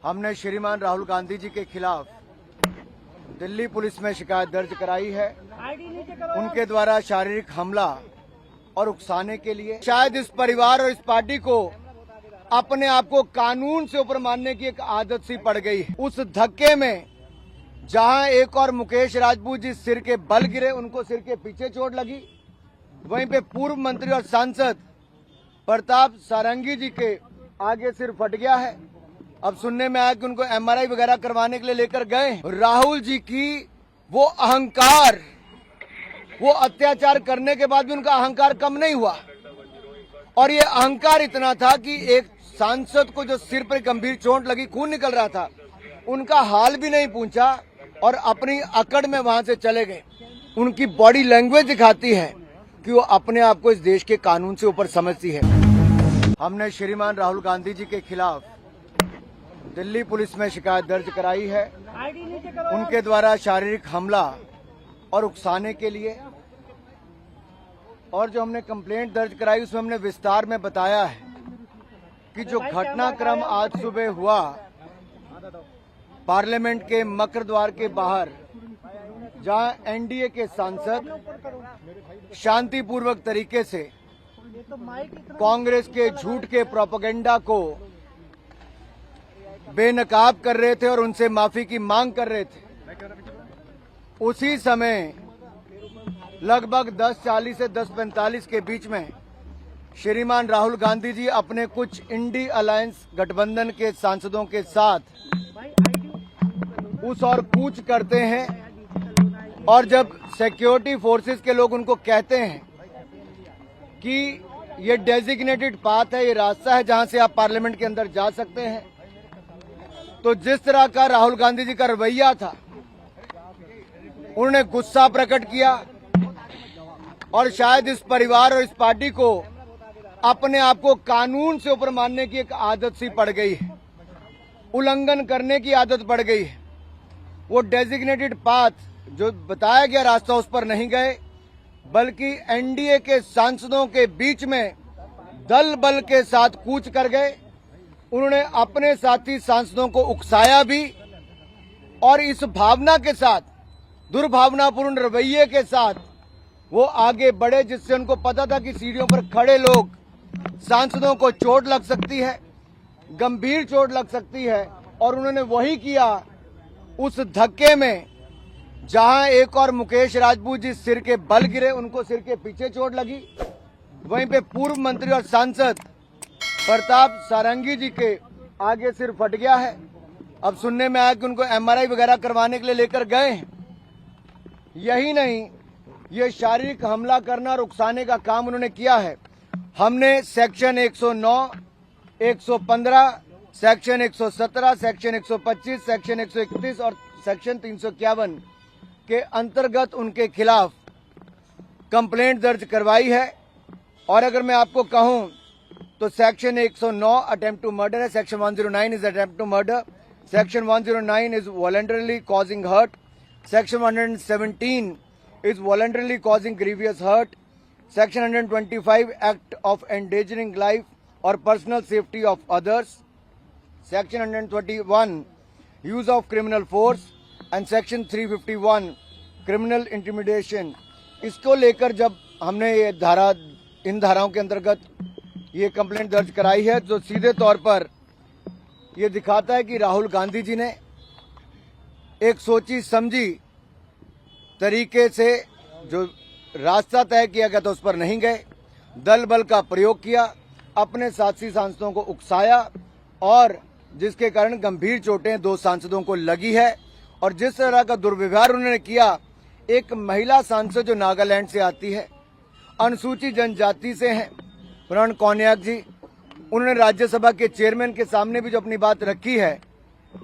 हमने श्रीमान राहुल गांधी जी के खिलाफ दिल्ली पुलिस में शिकायत दर्ज कराई है। उनके द्वारा शारीरिक हमला और उकसाने के लिए शायद इस परिवार और इस पार्टी को अपने आप को कानून से ऊपर मानने की एक आदत सी पड़ गई है। उस धक्के में जहां एक और मुकेश राजपूत जी सिर के बल गिरे, उनको सिर के पीछे चोट लगी, वहीं पे पूर्व मंत्री और सांसद प्रताप सारंगी जी के आगे सिर फट गया है। अब सुनने में आया कि उनको एमआरआई वगैरह करवाने के लिए लेकर गए। राहुल जी की वो अहंकार, वो अत्याचार करने के बाद भी उनका अहंकार कम नहीं हुआ, और ये अहंकार इतना था कि एक सांसद को जो सिर पर गंभीर चोट लगी, खून निकल रहा था, उनका हाल भी नहीं पूछा और अपनी अकड़ में वहां से चले गए। उनकी बॉडी लैंग्वेज दिखाती है कि वो अपने आप को इस देश के कानून से ऊपर समझती है। हमने श्रीमान राहुल गांधी जी के खिलाफ दिल्ली पुलिस में शिकायत दर्ज कराई है। उनके द्वारा शारीरिक हमला और उकसाने के लिए, और जो हमने कंप्लेंट दर्ज कराई उसमें हमने विस्तार में बताया है कि जो घटनाक्रम आज सुबह हुआ पार्लियामेंट के मकर द्वार के बाहर, जहां एनडीए के सांसद शांतिपूर्वक तरीके से कांग्रेस के झूठ के प्रोपेगेंडा को बेनकाब कर रहे थे और उनसे माफी की मांग कर रहे थे, उसी समय लगभग 10:40 से 10:45 के बीच में श्रीमान राहुल गांधी जी अपने कुछ इंडी अलायंस गठबंधन के सांसदों के साथ उस और कूच करते हैं, और जब सिक्योरिटी फोर्सेस के लोग उनको कहते हैं कि ये डेजिग्नेटेड पाथ है, ये रास्ता है जहां से आप पार्लियामेंट के अंदर जा सकते हैं, तो जिस तरह का राहुल गांधी जी का रवैया था, उन्होंने गुस्सा प्रकट किया और शायद इस परिवार और इस पार्टी को अपने आप को कानून से ऊपर मानने की एक आदत सी पड़ गई है, उल्लंघन करने की आदत पड़ गई है। वो डेजिग्नेटेड पाथ जो बताया गया रास्ता, उस पर नहीं गए, बल्कि एनडीए के सांसदों के बीच में दल बल के साथ कूच कर गए। उन्होंने अपने साथी सांसदों को उकसाया भी, और इस भावना के साथ, दुर्भावनापूर्ण रवैये के साथ वो आगे बढ़े, जिससे उनको पता था कि सीढ़ियों पर खड़े लोग, सांसदों को चोट लग सकती है, गंभीर चोट लग सकती है, और उन्होंने वही किया। उस धक्के में जहां एक और मुकेश राजपूत जी सिर के बल गिरे, उनको सिर के पीछे चोट लगी, वहीं पे पूर्व मंत्री और सांसद प्रताप सारंगी जी के आगे सिर फट गया है। अब सुनने में आया कि उनको एमआरआई वगैरह करवाने के लिए लेकर गए हैं। यही नहीं, ये शारीरिक हमला करना और उकसाने का काम उन्होंने किया है। हमने सेक्शन 109, 115, सेक्शन 117, सेक्शन 125, सेक्शन 131 और सेक्शन 351 के अंतर्गत उनके खिलाफ कंप्लेंट दर्ज करवाई है। और अगर मैं आपको कहूं तो सेक्शन 109 अटेम्प्ट टू मर्डर है, section 109 is attempt to murder, section 109 is voluntarily causing hurt, section 117 is voluntarily causing grievous hurt, section 125 act of endangering life or personal safety of others, section 121 use of criminal force and section 351 criminal intimidation। इसको लेकर जब हमने ये इन धाराओं के अंतर्गत ये complaint दर्ज कराई है, जो सीधे तौर पर ये दिखाता है कि राहुल गांधी जी ने एक सोची समझी तरीके से जो रास्ता तय किया गया था उस पर नहीं गए, दल बल का प्रयोग किया, अपने साथी सांसदों को उकसाया, और जिसके कारण गंभीर चोटें 2 सांसदों को लगी है। और जिस तरह का दुर्व्यवहार उन्होंने किया, एक महिला सांसद जो नागालैंड से आती है, अनुसूचित जनजाति से हैं, प्रण कौनियाक जी, उन्होंने राज्यसभा के चेयरमैन के सामने भी जो अपनी बात रखी है,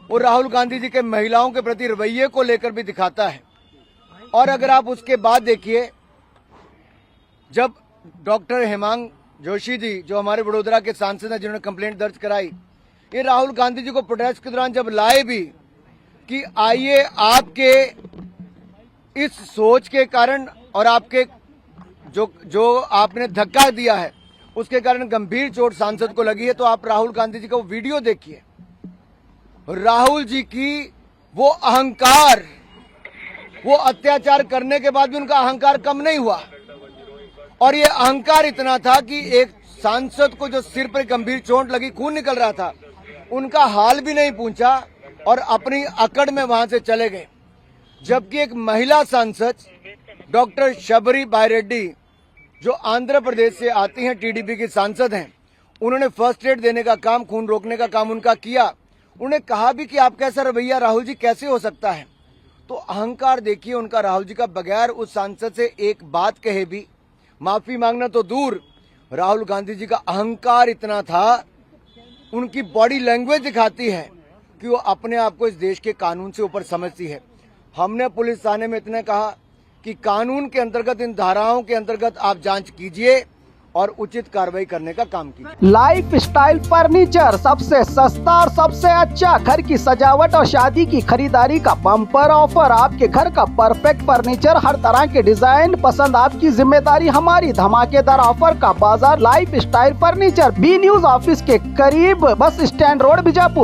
वो राहुल गांधी जी के महिलाओं के प्रति रवैये को लेकर भी दिखाता है। और अगर आप उसके बाद देखिए, जब डॉक्टर हेमांग जोशी जी, जो हमारे वडोदरा के सांसद हैं, जिन्होंने कंप्लेंट दर्ज कराई, ये राहुल गांधी जी को प्रोटेस्ट के दौरान जब लाए भी कि आइए आपके इस सोच के कारण और आपके जो आपने धक्का दिया है उसके कारण गंभीर चोट सांसद को लगी है, तो आप राहुल गांधी जी का वो वीडियो देखिए। राहुल जी की वो अहंकार, वो अत्याचार करने के बाद भी उनका अहंकार कम नहीं हुआ। और ये अहंकार इतना था कि एक सांसद को जो सिर पर गंभीर चोट लगी, खून निकल रहा था, उनका हाल भी नहीं पूछा और अपनी अकड़ में वहां से चले गए। जबकि एक महिला सांसद डॉक्टर शबरी बायरेड्डी, जो आंध्र प्रदेश से आती हैं, टीडीपी की सांसद हैं, उन्होंने फर्स्ट एड देने का काम, खून रोकने का काम उनका किया। उन्होंने कहा भी कि आपका ऐसा रवैया राहुल जी कैसे हो सकता है। तो अहंकार देखिए उनका राहुल जी का, बगैर उस सांसद से एक बात कहे भी, माफी मांगना तो दूर, राहुल गांधी जी का अहंकार इतना था, उनकी बॉडी लैंग्वेज दिखाती है कि वो अपने आप को इस देश के कानून से ऊपर समझती है। हमने पुलिस थाने में इतने कहा कि कानून के अंतर्गत, इन धाराओं के अंतर्गत आप जांच कीजिए और उचित कार्रवाई करने का काम कीजिए। लाइफ स्टाइल फर्नीचर, सबसे सस्ता और सबसे अच्छा घर की सजावट और शादी की खरीदारी का बम्पर ऑफर। आपके घर का परफेक्ट फर्नीचर, हर तरह के डिजाइन, पसंद आपकी, जिम्मेदारी हमारी। धमाकेदार ऑफर का बाजार, lifestyle furniture, B news office के करीब, बस स्टैंड रोड, बीजापुर।